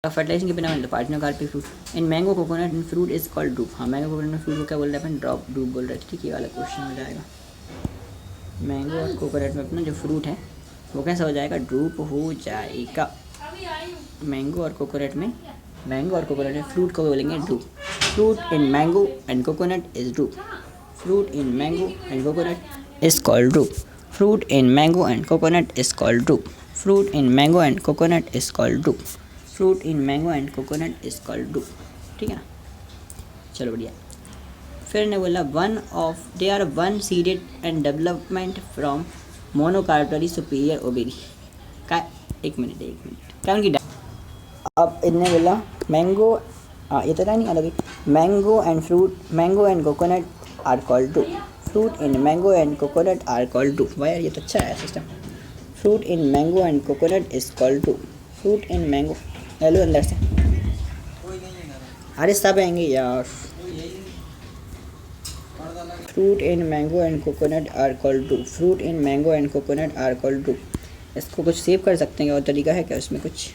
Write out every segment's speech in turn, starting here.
Fertilisation के बिना parthenocarpic fruit in mango coconut in fruit is called drupe. हाँ, mango coconut में fruit को क्या बोल रहे हैं अपन? ड्रॉप ड्रूप बोल रहे थे। ठीक है, ये वाला क्वेश्चन हो जाएगा। मैंगो और कोकोनट में अपना जो फ्रूट है वो कैसा हो जाएगा? ड्रूप हो जाएगा। मैंगो और कोकोनट में फ्रूट को बोलेंगे drupe. Fruit in mango and coconut is drupe. Fruit in mango and coconut is called drupe. Fruit in mango and coconut is called drupe. Fruit in mango and coconut is called drupe. Fruit in mango and coconut is called drupe. ठीक है ना, चलो बढ़िया। फिर ने बोला they are one seeded and development from monocarpellary superior ovary का। एक मिनट क्या उनकी अब इनने बोला मैंगो, ये तो नहीं अलग। Mango and coconut are called drupe. Fruit in mango and coconut are called drupe. वाह यार, ये तो अच्छा है system. Fruit in mango and coconut is called drupe. Fruit in mango, hello अंदर से अरे सब आएंगे यार। Fruit in mango and coconut are called drupe. Fruit in mango and coconut are called drupe. इसको कुछ सेव कर सकते हैं और तरीका है क्या उसमें कुछ?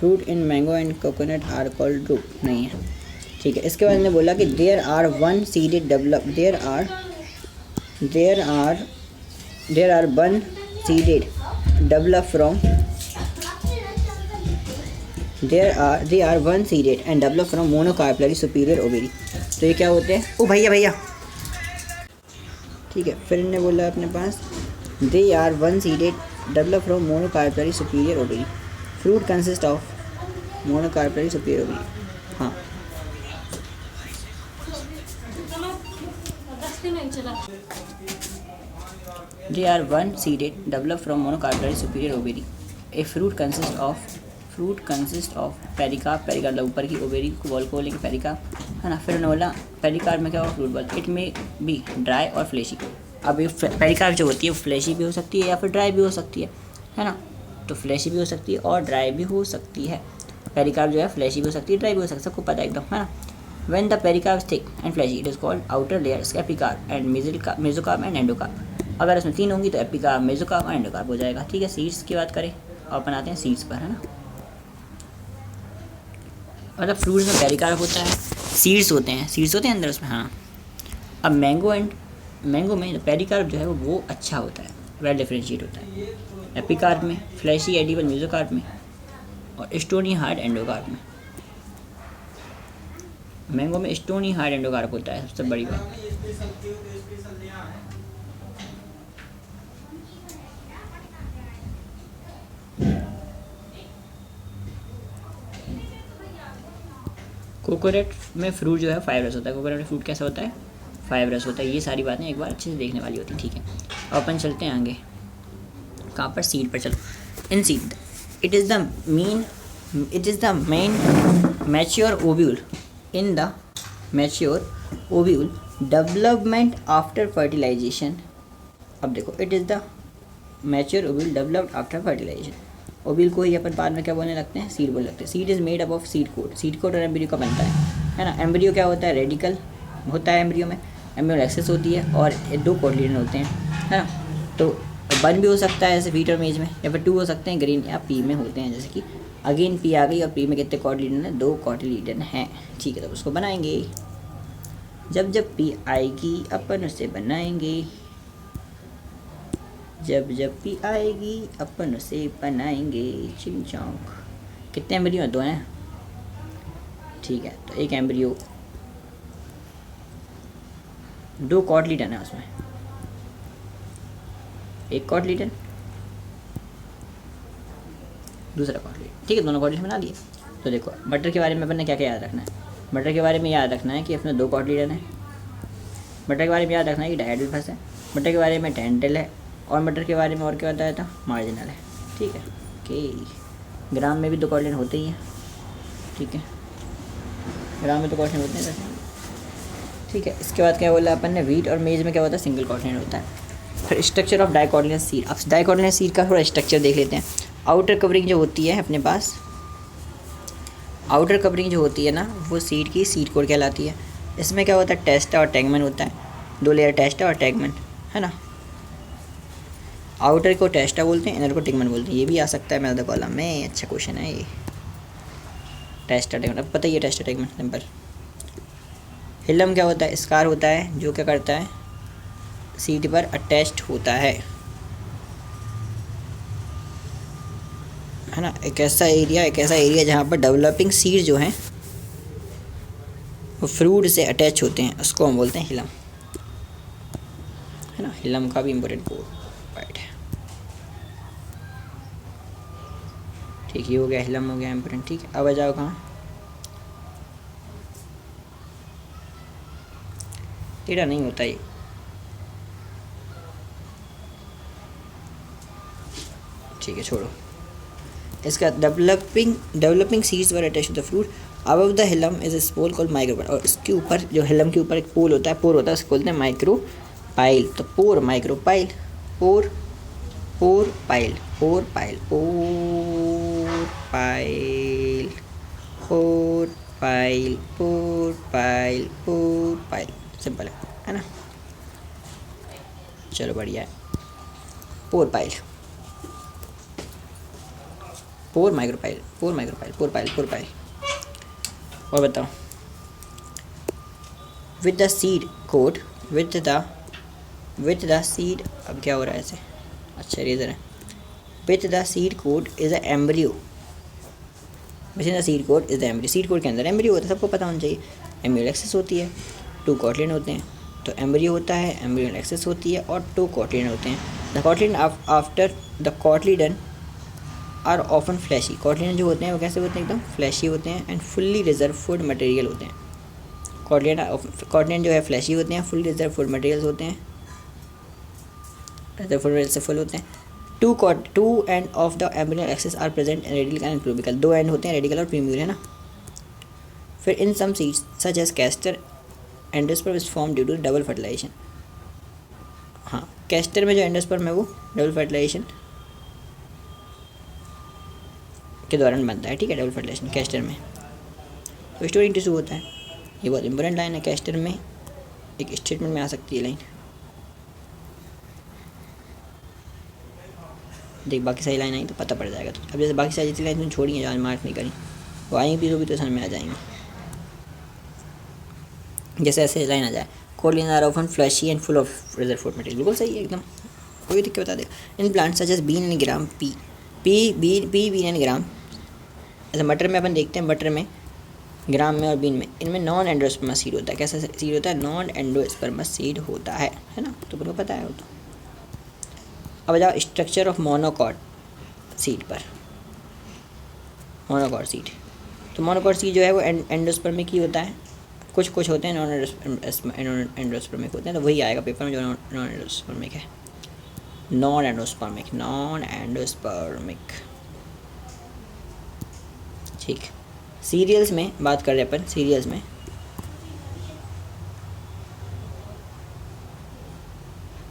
Fruit in mango and coconut are called drupe नहीं है। ठीक है, इसके बाद ने बोला कि there are one seeded develop from they are one seeded and develop from monocarpellary superior ovary। तो ये क्या होते हैं? ओ भैया ठीक है। फिर इन्होंने बोला अपने पास they are one seeded develop from monocarpellary superior ovary। fruit consist of monocarpellary superior ovary। हाँ, they are one seeded develop from monocarpellary superior ovary। a fruit consists of pericarp मतलब ऊपर की ओवेरी को बॉल को बोलेंगे pericarp, है ना। फिर उन्होंने बोला पेरिकार्प में क्या होगा? Fruit ball. इट में बी ड्राई और फ्लैशी। अब ये पेरिकार्प जो होती है वो फ्लैशी भी हो सकती है या फिर ड्राई भी हो सकती है ना। तो फ्लैशी भी हो सकती है और ड्राई भी हो सकती है। पेरिकार्प जो है फ्लैशी भी हो सकती है, ड्राई भी हो सकती है, सबको पता है एकदम, है ना। When the pericarp is thick and fleshy it is called outer layer epicarp and mesocarp and endocarp. अगर इसमें तीन होंगी तो एपिकार्प, मेसोकार्प और एंडोकार्प हो जाएगा। ठीक है, सीड्स की बात करें और बनाते हैं सीड्स पर, है ना। मतलब फ्रूट्स में पेरिकार्प होता है, सीड्स होते हैं अंदर उसमें। हाँ, अब मैंगो में पेरिकार्प जो है वो अच्छा होता है, वेल डिफ्रेंशिएट होता है। एपिकार्प में फ्लैशी एडिबल मेसोकार्प में और स्टोनी हार्ड एंडोकार्प में। मैंगो में स्टोनी हार्ड एंडोकार्प होता है, सबसे बड़ी बात। कोकोनट में फ्रूट जो है फाइब्रस होता है। कोकोनट में फ्रूट कैसा होता है? फाइब्रस होता है। ये सारी बातें एक बार अच्छे से देखने वाली होती है। ठीक है, अब अपन चलते हैं आगे। कहाँ पर? सीड पर चलो। In seed it is the main mature ovule in the mature ovule development after fertilization. अब देखो, it is the mature ovule developed after fertilization. Ovule को ही अपन बाद में क्या बोलने लगते हैं? सीड बोलने लगते हैं। Seed is made up of seed coat और एम्ब्रियो का बनता है ना। एम्ब्रियो क्या होता है? रेडिकल होता है एम्ब्रियो में, एम्ब्रियो एक्सेस होती है और दो कोटिलिडन होते हैं, है ना। तो वन भी हो सकता है जैसे फीट और मेज में, या फिर टू हो सकते हैं ग्रीन या पी में होते हैं। जैसे कि अगेन पी आ गई और पी में कितने कोटिलिडन है? दो कोटिलिडन हैं। ठीक है, तो उसको बनाएंगे। जब पी आएगी अपन उसे बनाएंगे। जब पी आएगी अपन उसे बनाएंगे। चिंग चौंक। कितने एम्ब्रियो हैं? दो हैं। ठीक है, तो एक एम्ब्रियो, दो कोटिलिडन है उसमें, एक कोटिलिडन दूसरा कोटिलिडन। ठीक है, दोनों कोटिलिडन बना दिए। तो देखो मटर के बारे में अपन ने क्या क्या याद रखना है? मटर के बारे में याद रखना है कि अपने दो कोटिलिडन है। मटर के बारे में याद रखना है कि डायडेल्फस है। मटर के बारे में टेंटल है। और मटर के बारे में और क्या बताया था? मार्जिनल है। ठीक है, ओके। ग्राम में भी दो कोटिलिडन होते ही हैं। ठीक है, ग्राम में तो कोटिलिडन होते हैं। ठीक है, इसके बाद क्या बोला अपन ने? व्हीट और मेज में क्या होता है? सिंगल कोटिलिडन होता है। फिर स्ट्रक्चर ऑफ डाइकोटिलिडनस सीड। अब डाइकोटिलिडनस सीड का थोड़ा स्ट्रक्चर देख लेते हैं। आउटर कवरिंग जो होती है अपने पास, आउटर कवरिंग जो होती है ना, वो सीड की सीड कोट कहलाती है। इसमें क्या होता है? टेस्टा और टैगमन होता है। दो लेयर टेस्टा और टैगमन, है ना। आउटर को टेस्टा बोलते हैं, इनर को टिगमेंट बोलते हैं। ये भी आ सकता है मेरा कॉलम में, अच्छा क्वेश्चन है ये। टेस्टा टिगमेंट, अब पता ही है टेस्टा टिगमेंट, सिंपल। हिलम क्या होता है? स्कार होता है जो क्या करता है, सीड पर अटैच्ड होता है ना। एक ऐसा एरिया जहाँ पर डेवलपिंग सीड जो हैं वो फ्रूट से अटैच होते हैं, उसको हम बोलते हैं हिलम, है ना। हिलम का भी इम्पोर्टेंट पार्ट है। ठीक, ये हो गया, हिलम हो गया इम्पोर्टेंट। ठीक है, अब आ जाओ कहाँ, टेढ़ा नहीं होता ये। ठीक है, छोड़ो इसका। Developing seeds were attached to the fruit above the hilum is a spore called micropyle. और इसके ऊपर, जो हिलम के ऊपर एक पोर होता है, उसको बोलते हैं माइक्रोपाइल। तो पोर माइक्रोपाइल, पोर पोर पाइल, पोर पाइल, पोर पाइल, पोर पाइल, पोर पाइल, पोर पाइल, सिंपल है ना। चलो बढ़िया है। पोर पाइल, पोर माइक्रोपाइल, पोर माइक्रोपाइल, पोर पाइल, पोर पाइल। और बताओ, with the seed code, with the seed, अब क्या हो रहा है ऐसे, अच्छा रेजर है। With the seed coat is a embryo, with the seed coat is the embryo. Seed code के अंदर एम्ब्रियो होता है, सबको पता होना चाहिए। एम्ब्रियो एक्सेस होती है, 2 कॉटलिन होते हैं। तो एम्ब्रियो होता है, एम्ब्रियो एक्सेस होती है, और 2 कॉटलिन होते हैं। The cotyledon after the cotyledon are often fleshy. Cotyledon जो होते हैं वो कैसे होते हैं, एकदम फ्लैशी होते हैं, and fully reserve food material होते हैं। कॉटलिन जो है फ्लैशी होते हैं, फुल रिजर्व फूड मटेरियल्स होते हैं, रिजर्व फूड मटेरियल से फुल होते हैं। Two end of the embryonal axis are present in radicle and plumule. 2 end होते हैं, रेडिकल और प्यूबिकल, है ना। फिर in some seeds such as castor endosperm is form due to double fertilization. हाँ, कैस्टर में जो एंडोस्पर्म है वो डबल फर्टिलाइजेशन के दौरान बनता है, ठीक है, डबल फर्टिलाइजेशन कैस्टर में। तो स्टोरिंग टिश्यू होता है, ये बहुत इंपॉर्टेंट लाइन है। कैस्टर में एक स्टेटमेंट में आ सकती है लाइन। देख, बाकी सारी लाइन आई तो पता पड़ जाएगा। तो अब जैसे बाकी सारी लाइन तुम छोड़ी हैं, आज मार्क नहीं करी, वो आएंगी भी तो समझ में आ जाएंगी। जैसे ऐसे लाइन आ जाए, cotyledon are often fleshy and full of reserve food material, बिल्कुल सही है एकदम, कोई दिक्कत बता दे। In plant such as bean and gram, bean and gram. ऐसे मटर में अपन देखते हैं, मटर में, ग्राम में और बीन में, इनमें नॉन एंडोस्पर्मा सीड होता है। कैसा सीड होता है? नॉन एंडोस्पर्मा सीड होता है ना। तो तुमको पता है वो तो। अब जाओ स्ट्रक्चर ऑफ मोनोकॉट सीड पर। मोनोकॉट सीड, तो मोनोकॉट सीड जो है वो एंडोस्पर्मिक ही होता है। कुछ होते हैं नॉन एंडोस्पर्मिक होते हैं, तो वही आएगा पेपर में जो नॉन एंडोस्पर्मिक है। नॉन एंडोस्पर्मिक, ठीक। सीरियल्स में बात कर रहे हैं अपन, सीरियल्स में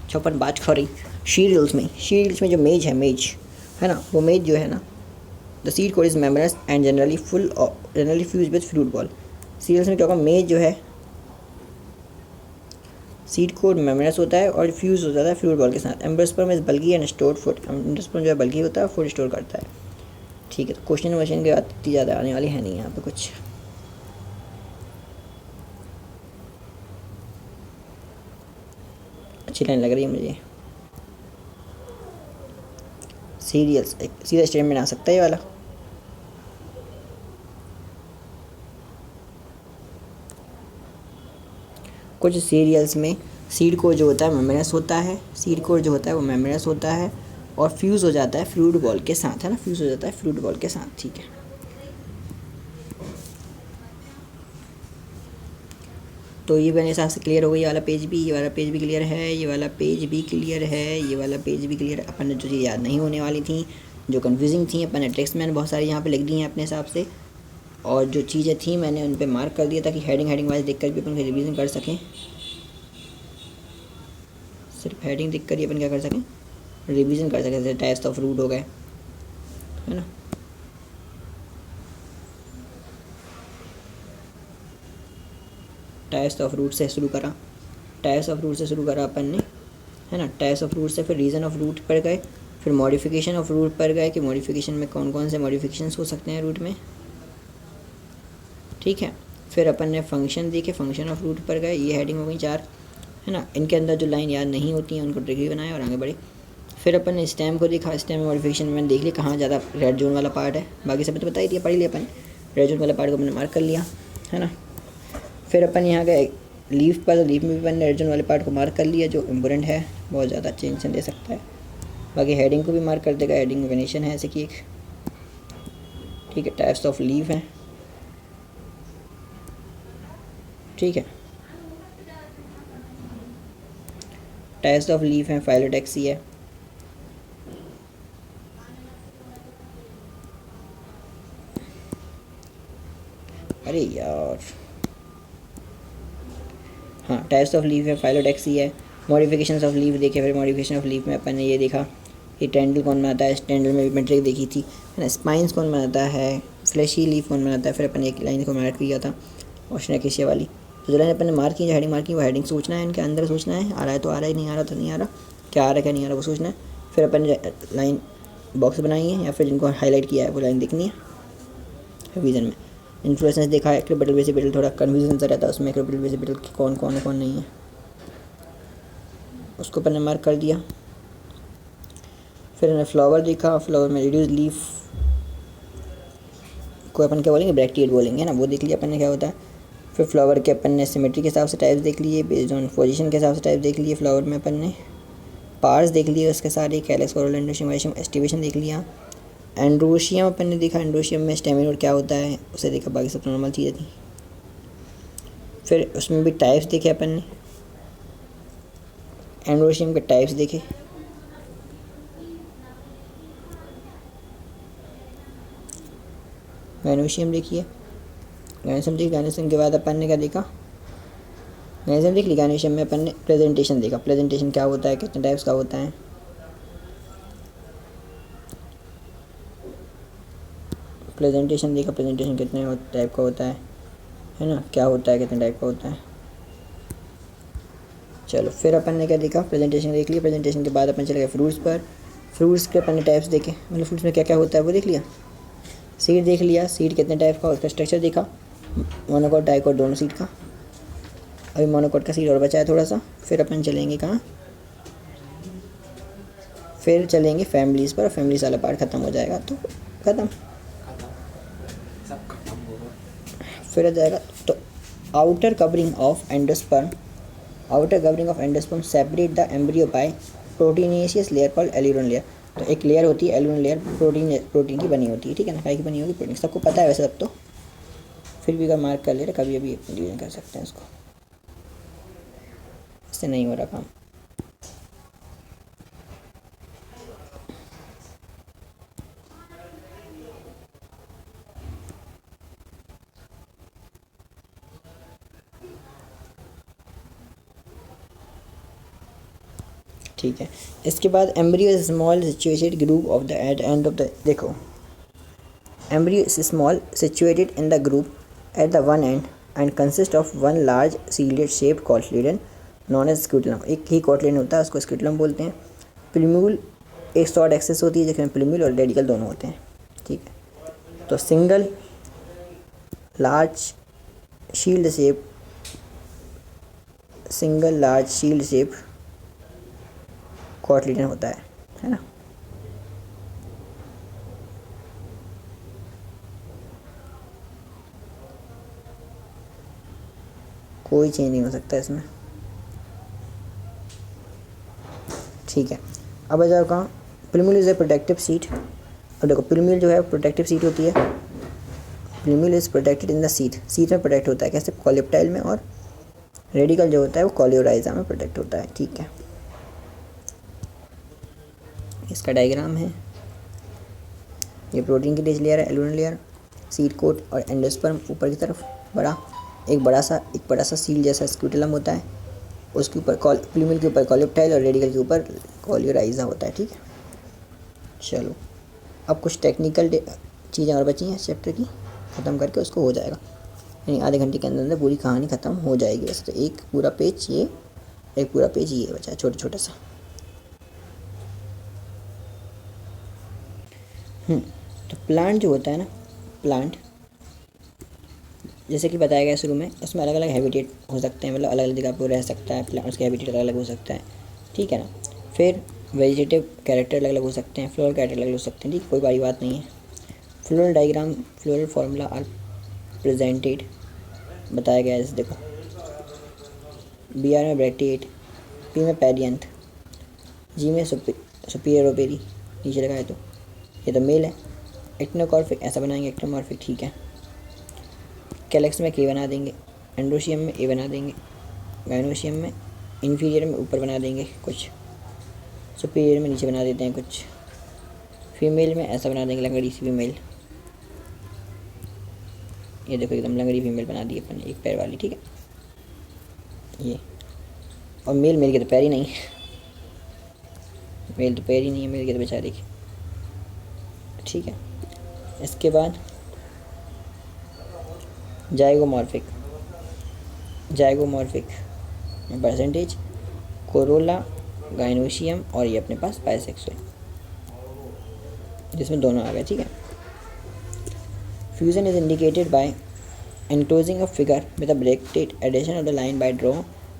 जो अपन बात कर रही, सीरियल्स में जो मेज है ना, वो मेज जो है ना, the seed coat is membranous and generally fuse with fruit wall. Cereals में क्या होगा, मेज जो है सीड कोड मेम्ब्रेनस होता है और फ्यूज हो जाता है फ्रूट बॉल के साथ। Endosperm is bulky and stored food, endosperm जो है बल्की होता है, फूड स्टोर करता है, ठीक है। तो क्वेश्चन के बाद इतनी ज़्यादा आने वाली है नहीं यहाँ पे कुछ। अच्छी लाइन लग रही है मुझे। सीरियल्स एक सीधा स्टेटमेंट आ सकता है ये वाला। कुछ सीरियल्स में सीड कोड जो होता है मेम्ब्रेनस होता है, सीड कोड जो होता है वो मेम्ब्रेनस होता है और फ्यूज़ हो जाता है फ्रूट बॉल के साथ, है ना, फ्यूज़ हो जाता है फ्रूट बॉल के साथ, ठीक है। तो ये मेरे हिसाब से क्लियर हो गई। ये वाला पेज भी, ये वाला पेज भी क्लियर है, ये वाला पेज भी क्लियर है, ये वाला पेज भी क्लियर है। अपन ने जो चीज़ याद नहीं होने वाली थी, जो कन्फ्यूजिंग थी, अपन ने टेक्स्ट में बहुत सारी यहाँ पे लिख दी हैं अपने हिसाब से, और जो चीज़ें थी मैंने उन पर मार्क कर दिया ताकि हेडिंग वाइज देख कर भी अपन रिवीजन कर सकें। सिर्फ हेडिंग देख कर ही अपन क्या कर सकें, रिवीजन कर सकें। जैसे टाइप्स ऑफ रूट हो गए, है ना, टाइप्स ऑफ रूट से शुरू करा अपन ने। है ना। टाइप्स ऑफ रूट से फिर रीज़न ऑफ रूट पर गए, फिर मॉडिफिकेशन ऑफ रूट पर गए कि मॉडिफिकेशन में कौन कौन से मॉडिफिकेशंस हो सकते हैं रूट में, ठीक है। फिर अपन ने फंक्शन देखे, फंक्शन ऑफ रूट पर गए, ये हेडिंग हो गई 4, है ना। इनके अंदर जो लाइन याद नहीं होती हैं उनको ट्रिकी बनाया और आगे बढ़े। फिर अपन ने स्टेम को देखा, स्टेम मॉडिफिकेशन में मैंने देख लिया कहाँ ज़्यादा रेड जोन वाला पार्ट है, बाकी सब तो बता ही दिया, पढ़ लिया अपन। रेड जोन वाला पार्ट को मैंने मार्क कर लिया, है ना। फिर अपन यहाँ गए लीफ पर, लीफ में भी अपन ने रेड जोन वाले पार्ट को मार्क कर लिया जो इम्पोर्टेंट है, बहुत ज़्यादा टेंशन दे सकता है। बाकी हेडिंग को भी मार्क कर देगा, हेडिंग में वेनेशन है ऐसे कि एक, ठीक है। टाइप्स ऑफ लीफ है, ठीक है। टाइप्स ऑफ लीफ है, फाइलोटैक्सी है, अरे यार हाँ, टाइप्स ऑफ लीफ है, फाइलोटैक्सी है। मॉडिफिकेशंस ऑफ लीफ देखे, फिर मॉडिफिकेशन ऑफ लीफ में अपन ने ये देखा कि टेंडल कौन बनाता है, टेंडल में भी मेट्रिक देखी थी, है ना। स्पाइंस कौन बनाता है, फ्लैशी लीफ कौन बनाता है, फिर अपन एक लाइन को मार्क किया था ऑस्ट्रेनेकेशिया वाली। तो जो लाइन अपन ने मार्क की, जो हेडिंग मार्क की, वो हेडिंग सोचना है, इनके अंदर सोचना है, आ रहा है तो आ रहा है, नहीं आ रहा तो नहीं आ रहा, क्या आ रहा है क्या नहीं आ रहा वो सोचना है। फिर अपन लाइन बॉक्स बनाई है या फिर जिनको हाईलाइट किया है वो लाइन देखनी है रिवीजन में। इन्फ्लुएंसेस देखा है, एक्रोबैटल बेसिबैटल थोड़ा कन्फ्यूजन सा रहता है उसमें, एक्रोबैटल बेसिबैटल कौन कौन है कौन नहीं है, उसको अपन ने मार्क कर दिया। फिर हमने फ्लावर देखा, फ्लावर में रिड्यूस लीफ को अपन क्या बोलेंगे, ब्रैक्टिएट बोलेंगे ना, वो देख लिया अपन ने क्या होता है। फिर फ्लावर के अपन ने सिमेट्री के हिसाब से टाइप्स देख लिए, बेस्ड ऑन पोजीशन के हिसाब से टाइप देख लिए। फ्लावर में अपन ने पार्ट्स देख लिए उसके सारे, कैलेक्स, कोरोला, एंड्रोशियम, एस्टिवेशन देख लिया। एंड्रोशियम अपन ने देखा, एंड्रोशियम में स्टेमिनोड क्या होता है उसे देखा, बाकी सब नॉर्मल चीज़ें थी। फिर उसमें भी टाइप्स देखे अपन ने, एंड्रोशियम के टाइप्स देखे, गैनोशियम देखिए, गैनोशियम देखिए। गैनोशियम के बाद अपन ने क्या देखा, गैनोशियम देख लिया। गैनोशियम में अपन ने प्रेजेंटेशन देखा, प्रेजेंटेशन क्या होता है, कितने टाइप्स का होता है, प्रेजेंटेशन देखा, प्रेजेंटेशन कितने टाइप का होता है ना, क्या होता है, कितने टाइप का होता है। चलो फिर अपन ने क्या देखा, प्रेजेंटेशन देख लिया। प्रेजेंटेशन के बाद अपन चले गए फ्रूट्स पर, फ्रूट्स के अपन ने टाइप्स देखे, मतलब फ्रूट्स में क्या क्या होता है वो देख लिया। सीड देख लिया, सीड कितने टाइप का, उसका स्ट्रक्चर देखा, मोनोकॉट डाइकॉट दोनों सीड का। अभी मोनोकॉट का सीड और बचा है थोड़ा सा। फिर अपन चलेंगे कहाँ, फिर चलेंगे फैमिलीज़ पर, फैमिलीज वाला पार्ट ख़त्म हो जाएगा तो ख़त्म, फिर आ जाएगा। तो outer covering of endosperm, outer covering of endosperm separate the embryo by proteinaceous layer called aleurone layer. तो एक लेयर होती है एल्यूरन लेयर, प्रोटीन की बनी होती है, ठीक है ना, काय की बनी होगी, प्रोटीन, सबको पता है वैसे सब तो, फिर भी अगर मार्क कर ले रहे कभी अभी डिवीजन कर सकते हैं इसको, इससे नहीं हो रहा काम। ठीक है, इसके बाद embryo is small situated group of the at end of the, देखो embryo is small situated in the group at the one end and consist of one large shield shaped cotyledon known as scutellum. एक ही cotyledon होता है उसको स्क्यूटलम बोलते हैं। Plumule एक short access होती है जिसमें प्लूम्यूल और रेडिकल दोनों होते हैं, ठीक है। तो single large shield shape, single large shield shape cotyledon होता है ना। कोई चेंज नहीं हो सकता इसमें, ठीक है। अब आ जाओ कहाँ, plumule is a protective seat. अब देखो प्लूम्यूल जो है प्रोटेक्टिव सीट होती है, plumule is protected in the seat, seat में प्रोटेक्ट होता है कैसे, कॉलिप्टाइल में, और रेडिकल जो होता है वो कॉलियोराइजा में प्रोटेक्ट होता है, ठीक है। इसका डायग्राम है, ये प्रोटीन की रिच लेयर है, एल्यूमिनियम लेयर, सीड कोट और एंडोस्पर्म ऊपर की तरफ बड़ा, एक बड़ा सा सील जैसा स्क्यूटलम होता है, उसके ऊपर प्लूम्यूल के ऊपर कॉलिप्टाइल और रेडिकल के ऊपर कॉलियोराइजा होता है, ठीक है। चलो अब कुछ टेक्निकल चीज़ें और बची हैं चैप्टर की, ख़त्म करके उसको हो जाएगा, यानी आधे घंटे के अंदर अंदर पूरी कहानी ख़त्म हो जाएगी। वैसे तो एक पूरा पेज ये, एक पूरा पेज ये बचा है छोटा छोटा सा, तो प्लांट जो होता है ना, प्लांट जैसे कि बताया गया शुरू में, उसमें अलग अलग हैबिटेट हो सकते हैं, मतलब अलग अलग जगह पर रह सकता है प्लांट, उसके हैबिटेट अलग अलग हो सकता है, ठीक है ना। फिर वेजिटेटिव कैरेक्टर अलग अलग हो सकते हैं, फ्लोरल कैरेक्टर अलग अलग हो सकते हैं, ठीक, कोई बड़ी बात नहीं है। Floral diagram, floral formula are presented, बताया गया है, देखो बी आर में ब्रैक्टिएट, पी में पेरियंथ, जी में सुपीरियर ओपेरी, नीचे लगा है तो ये तो मेल है। एक्टिनोकॉर्फिक ऐसा बनाएंगे, एक्टिनोमॉर्फिक, ठीक है। कैलेक्स में के बना देंगे, एंड्रोशियम में ए बना देंगे, गाइनोशियम में इन्फीरियर में ऊपर बना देंगे कुछ, सुपीरियर में नीचे बना देते हैं कुछ, फीमेल में ऐसा बना देंगे, लंगड़ी सी फीमेल, ये देखो एकदम लंगड़ी फीमेल बना दी अपन एक पैर वाली, ठीक है ये। और मेल के तो पैर ही नहीं है, मेल तो पैर ही नहीं है मेल के तो बेचारे की, ठीक है। इसके बाद जाइगोमॉर्फिक, परसेंटेज कोरोला, गाइनोशियम, और ये अपने पास बाइसेक्सुअल, जिसमें दोनों आ गए, ठीक है। Fusion is indicated by enclosing a figure with a bracket addition of the line by draw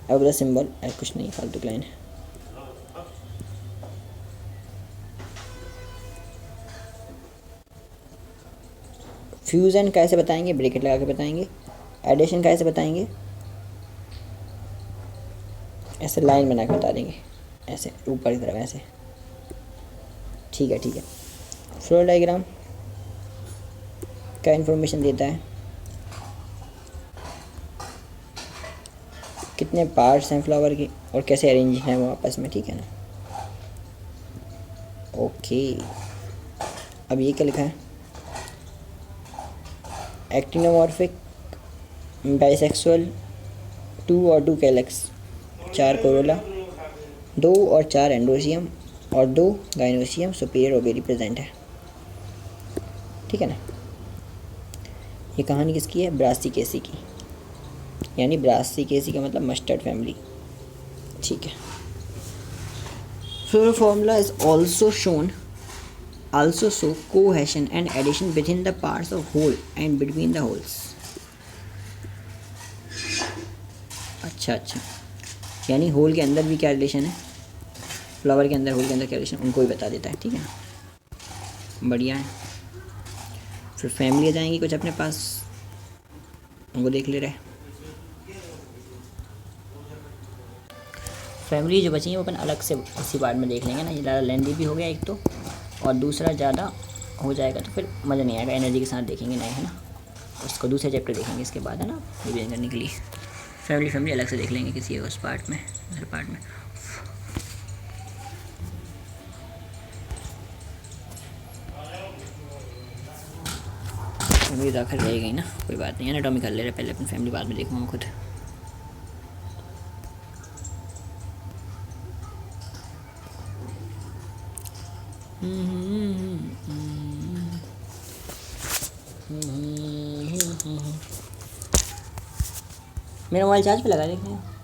अब द सिंबल, कुछ नहीं फालतू लाइन है। फ्यूज़न कैसे बताएंगे, ब्रैकेट लगा के बताएंगे। एडिशन कैसे बताएंगे, ऐसे लाइन बना के बता देंगे, ऐसे ऊपर की तरफ ऐसे, ठीक है, ठीक है। फ्लोर डायग्राम क्या इन्फॉर्मेशन देता है, कितने पार्ट्स हैं फ्लावर के और कैसे अरेंज हैं वो आपस में, ठीक है ना। ओके, अब ये क्या लिखा है, एक्टिनोमॉर्फिक, बाइसेक्सुअल, 2 और 2 कैलेक्स, 4 कोरोला, 2 और 4 एंड्रोशियम और 2 गाइनोशियम, सुपीरियर ओवेरी प्रेजेंट है, ठीक है ना। ये कहानी किसकी है, ब्रासिकेसी की, यानी ब्रासिकेसी का मतलब मस्टर्ड फैमिली, ठीक है। Floral formula is also shown, also show cohesion and addition within the parts of whole and between the holes। अच्छा, यानी होल के अंदर भी क्या रिलेशन है, फ्लावर के अंदर होल के अंदर क्या रिलेशन, उनको भी बता देता है, ठीक है ना, बढ़िया है। फिर फैमिली आ जाएंगी कुछ अपने पास, उनको देख ले रहे। फैमिली जो बची है वो अपन अलग से इसी पार्ट में देख लेंगे ना, ये ज़्यादा लेंदी भी हो गया एक तो, और दूसरा ज़्यादा हो जाएगा तो फिर मज़ा नहीं आएगा, एनर्जी के साथ देखेंगे नहीं, है ना। उसको दूसरे चैप्टर देखेंगे इसके बाद, है ना, रिवीजन करने के लिए। फैमिली अलग से देख लेंगे किसी उस पार्ट में, हर पार्ट में। फैमिली तो आखिर रहेगी ना, कोई बात नहीं, एनाटॉमी कर ले रहे पहले, अपनी फैमिली बाद में देखूँगा खुद। मेरा मोबाइल चार्ज पे लगा देखें।